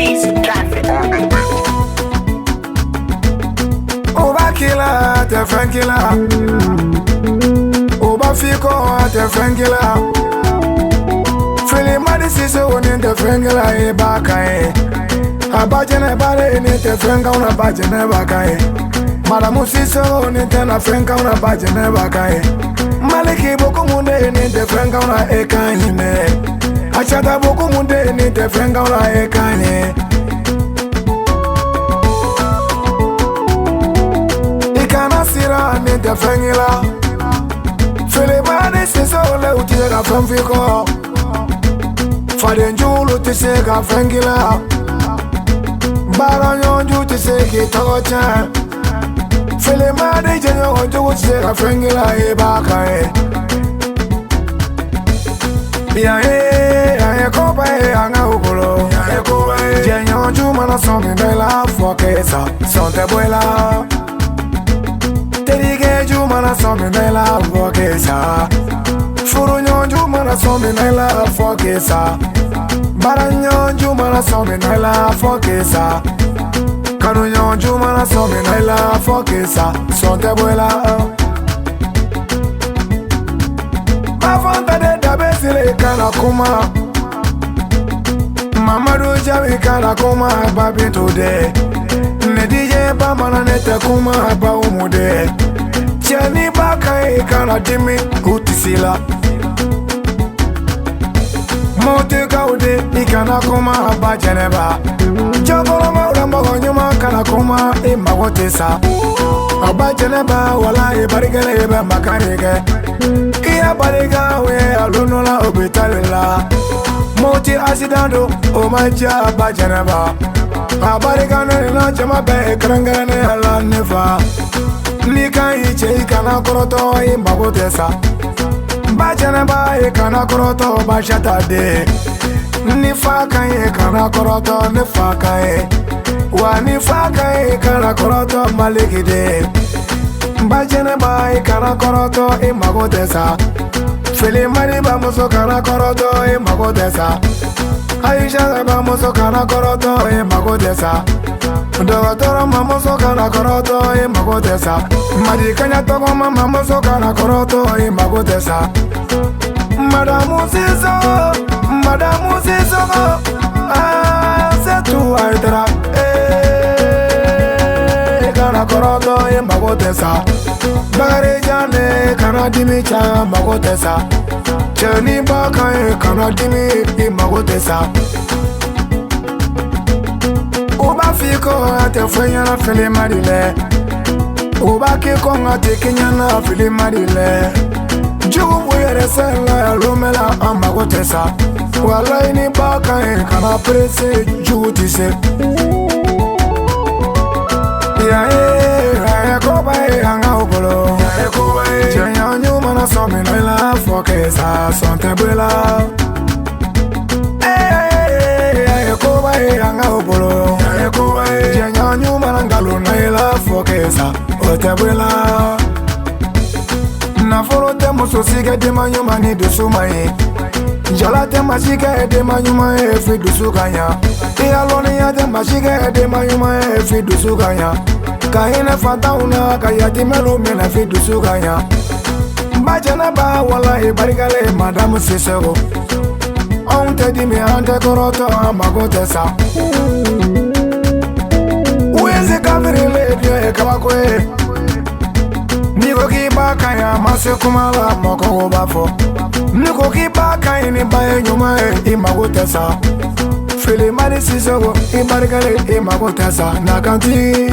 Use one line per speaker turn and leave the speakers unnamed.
Easy traffic.
Oba killer, te friend killer. Oba fiko, te friend killer. Feeling mad is so one in the friend killer. E baka Badjènèba ni te friend ka una Badjènèba kai. Madame Siso ni te na friend ka una Badjènèba kai. Maliki boku munde ni te friend ka una ekani ne. Achata boku munde ni te friend ka una ekani. Sira ni te fengila Fele bade se sole utie ka fenfiko Fade njulu ti se ka fengila Bara nyonju ti se ki togocha Fele bade jenyo onju ti se ka fengila e baka Ya kopa anga ukolo Jenyo onju mana somi bela fokesa Sonte buela Terige jumana somi mela fokesa Furu nyon jumana somi mela fokesa Bara nyon jumana somi mela fokesa Kanu nyon jumana somi mela fokesa Sonte buela Mafanta de dabesile kana kuma Mamadou Jabi kana kuma babi today DJ Bamanan nete kuma ba umude Chani baka kana dimi utisila Mote kaude ikana kuma Badjènèba Jogoro maula nyuma kana kuma imagotesa Badjènèba wala ibarigele ibe makarige Iya bariga we alunola obitalila Mote asidando omaja Badjènèba Abarigane na jama be krangane ala nefa Nika iche ikana koroto imbagotesa Badjènèba ikana koroto bashata de Nifaka ikana koroto nifaka Wa nifaka ikana koroto malikide Badjènèba ikana koroto imbagotesa Fili mariba muso kana koroto imbagotesa Aisha ba muso kana koroto magotesa Dogotoro mamuso kana koroto magotesa Madikanya togo mama muso kana koroto magotesa Madame Siso c'est tout aitra kana koroto magotesa Bagare jane kana dimicha magotesa Chani baka kana dimi magotesa Oba fiko ate fenya na fili marile Oba kiko ate kenya na fili marile Jugu yere sela lumela magotesa Wala ini baka kana prese jugu tise Ya koba anga ukolo Jenyo nyuma na somi noila fokesa sonte buela Koba anga ukolo Jenyo nyuma na ngalu noila fokesa ote buela Na foro te muso sige de manyuma ni dusu mai Jala te masike de manyuma fi dusu kanya Iyaloni ya te masike de manyuma fi dusu kanya Kahine fatauna kayati melu mina fi dusu kanya Badjènèba wala ibarigale Madame Siso On te di mi ante koroto magotesa Uwezi kavirile diyo kabakwe Niko kibaka ya mase kumala moko ubafo Niko kibaka ini baye nyuma imagotesa Fili mani Siso ibarigale imagotesa Nakanti